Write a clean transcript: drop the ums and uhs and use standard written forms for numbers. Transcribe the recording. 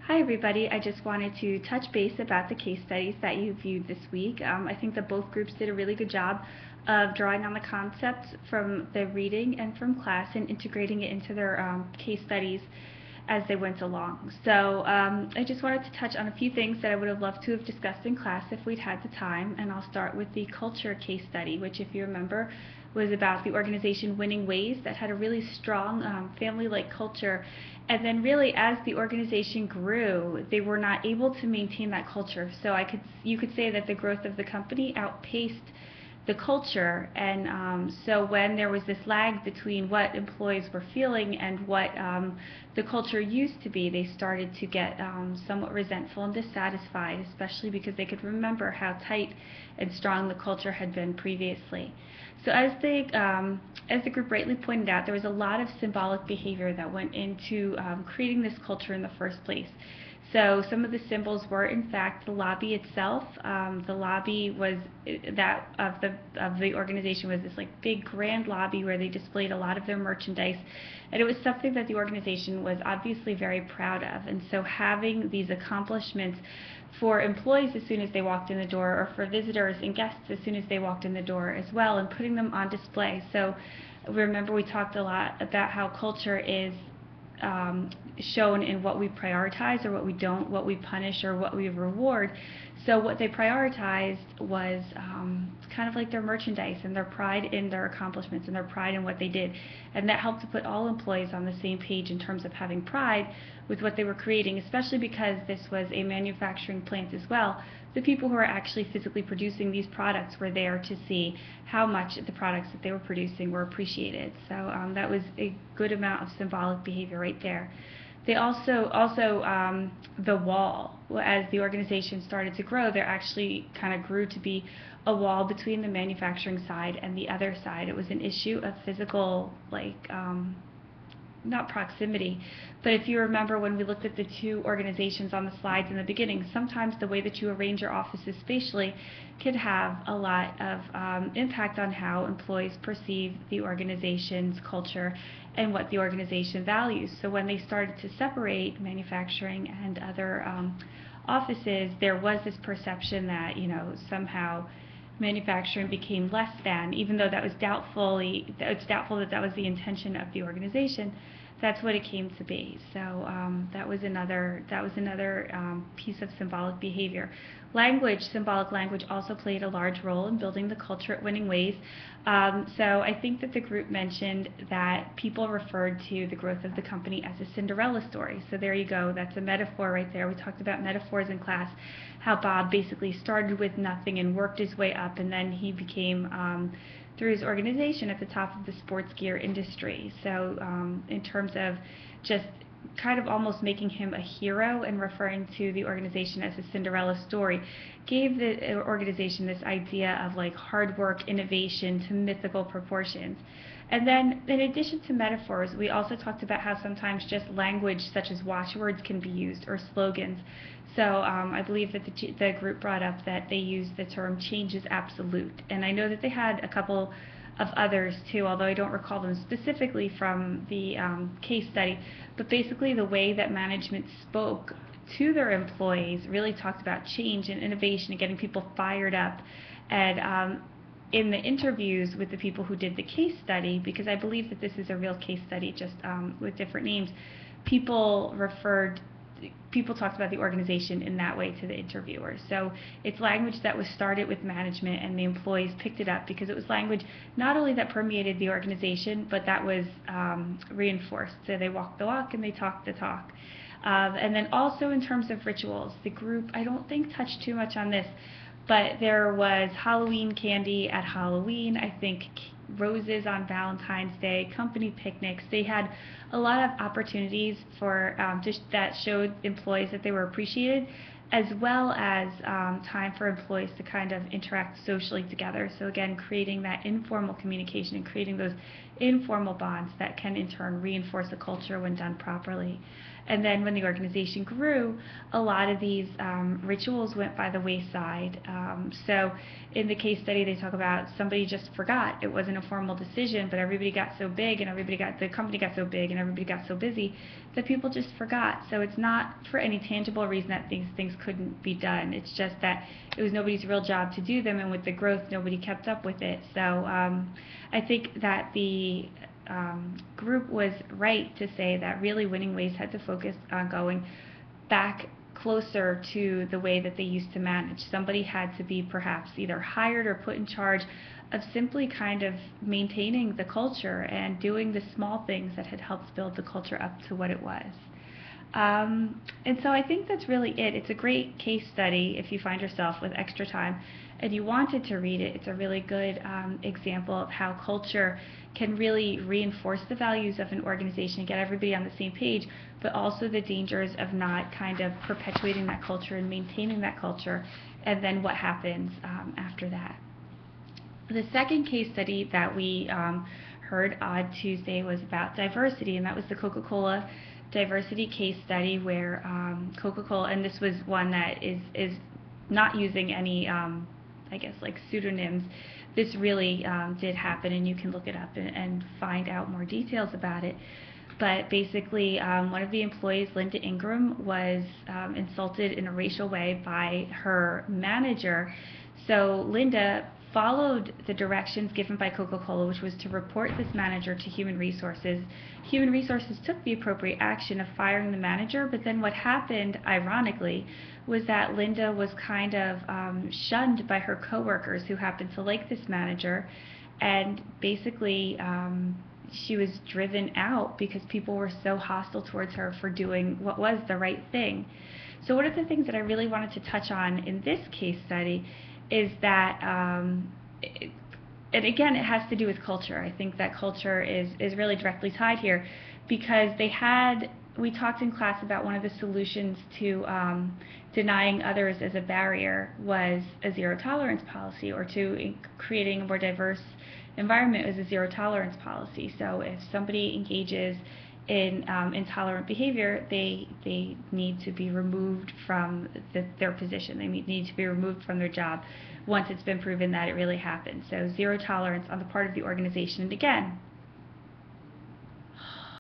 Hi everybody, I just wanted to touch base about the case studies that you viewed this week. I think that both groups did a really good job of drawing on the concepts from the reading and from class and integrating it into their case studies as they went along. So I just wanted to touch on a few things that I would have loved to have discussed in class if we'd had the time, and I'll start with the culture case study, which, if you remember, was about the organization Winning Ways that had a really strong family-like culture. And then really as the organization grew, they were not able to maintain that culture. So you could say that the growth of the company outpaced the culture. And so when there was this lag between what employees were feeling and what the culture used to be, they started to get somewhat resentful and dissatisfied, especially because they could remember how tight and strong the culture had been previously. So as the group rightly pointed out, there was a lot of symbolic behavior that went into creating this culture in the first place. So some of the symbols were, in fact, the lobby itself. The lobby was that of the organization was this like big grand lobby where they displayed a lot of their merchandise, and it was something that the organization was obviously very proud of. And so having these accomplishments for employees as soon as they walked in the door, or for visitors and guests as soon as they walked in the door as well, and putting them on display. So remember, we talked a lot about how culture is shown in what we prioritize or what we don't, what we punish or what we reward. So what they prioritized was kind of like their merchandise and their pride in their accomplishments and their pride in what they did. And that helped to put all employees on the same page in terms of having pride with what they were creating, especially because this was a manufacturing plant as well. The people who are actually physically producing these products were there to see how much the products that they were producing were appreciated. So that was a good amount of symbolic behavior right there. They also the wall, as the organization started to grow, there actually kind of grew to be a wall between the manufacturing side and the other side. It was an issue of physical, like, not proximity, but if you remember when we looked at the two organizations on the slides in the beginning, sometimes the way that you arrange your offices spatially could have a lot of impact on how employees perceive the organization's culture and what the organization values. So when they started to separate manufacturing and other offices, there was this perception that, somehow manufacturing became less than, even though it's doubtful that that was the intention of the organization. That's what it came to be. So that was another piece of symbolic behavior. Symbolic language also played a large role in building the culture at Winning Ways. So I think that the group mentioned that people referred to the growth of the company as a Cinderella story. So there you go. That's a metaphor right there. We talked about metaphors in class, how Bob basically started with nothing and worked his way up, and then he became through his organization at the top of the sports gear industry. So in terms of just kind of almost making him a hero and referring to the organization as a Cinderella story, gave the organization this idea of like hard work, innovation to mythical proportions. And then in addition to metaphors, we also talked about how sometimes just language such as watchwords can be used, or slogans. So I believe that the group brought up that they used the term change is absolute. And I know that they had a couple of others too, although I don't recall them specifically from the case study. But basically the way that management spoke to their employees really talked about change and innovation and getting people fired up. And in the interviews with the people who did the case study, because I believe that this is a real case study, just with different names, people talked about the organization in that way to the interviewers. So it's language that was started with management, and the employees picked it up because it was language not only that permeated the organization, but that was reinforced. So they walked the walk and they talked the talk. And then also in terms of rituals, the group, I don't think, touched too much on this, but there was Halloween candy at Halloween, I think roses on Valentine's Day, company picnics. They had a lot of opportunities for just that showed employees that they were appreciated, as well as time for employees to kind of interact socially together. So again, creating that informal communication and creating those informal bonds that can in turn reinforce a culture when done properly. And then when the organization grew, a lot of these rituals went by the wayside. So in the case study, they talk about somebody just forgot. It wasn't a formal decision, but everybody got so big and the company got so big and everybody got so busy that people just forgot. So it's not for any tangible reason that these things couldn't be done. It's just that it was nobody's real job to do them, and with the growth, nobody kept up with it. So I think that the group was right to say that really Winning Ways had to focus on going back closer to the way that they used to manage. Somebody had to be perhaps either hired or put in charge of simply kind of maintaining the culture and doing the small things that had helped build the culture up to what it was. And so I think that's really it. It's a great case study if you find yourself with extra time and you wanted to read it. It's a really good example of how culture can really reinforce the values of an organization and get everybody on the same page, but also the dangers of not kind of perpetuating that culture and maintaining that culture, and then what happens after that. The second case study that we heard on Tuesday was about diversity, and that was the Coca-Cola diversity case study where Coca-Cola, and this was one that is not using any, I guess, like pseudonyms. This really did happen, and you can look it up and find out more details about it. But basically, one of the employees, Linda Ingram, was insulted in a racial way by her manager. So Linda followed the directions given by Coca-Cola, which was to report this manager to Human Resources. Human Resources took the appropriate action of firing the manager, but then what happened, ironically, was that Linda was kind of shunned by her coworkers who happened to like this manager, and basically she was driven out because people were so hostile towards her for doing what was the right thing. So one of the things that I really wanted to touch on in this case study is that, and again, it has to do with culture. I think that culture is really directly tied here, because we talked in class about one of the solutions to denying others as a barrier was a zero tolerance policy, or to creating a more diverse environment was a zero tolerance policy. So if somebody engages in intolerant behavior, they need to be removed from their position. They need to be removed from their job once it's been proven that it really happened. So zero tolerance on the part of the organization. And again,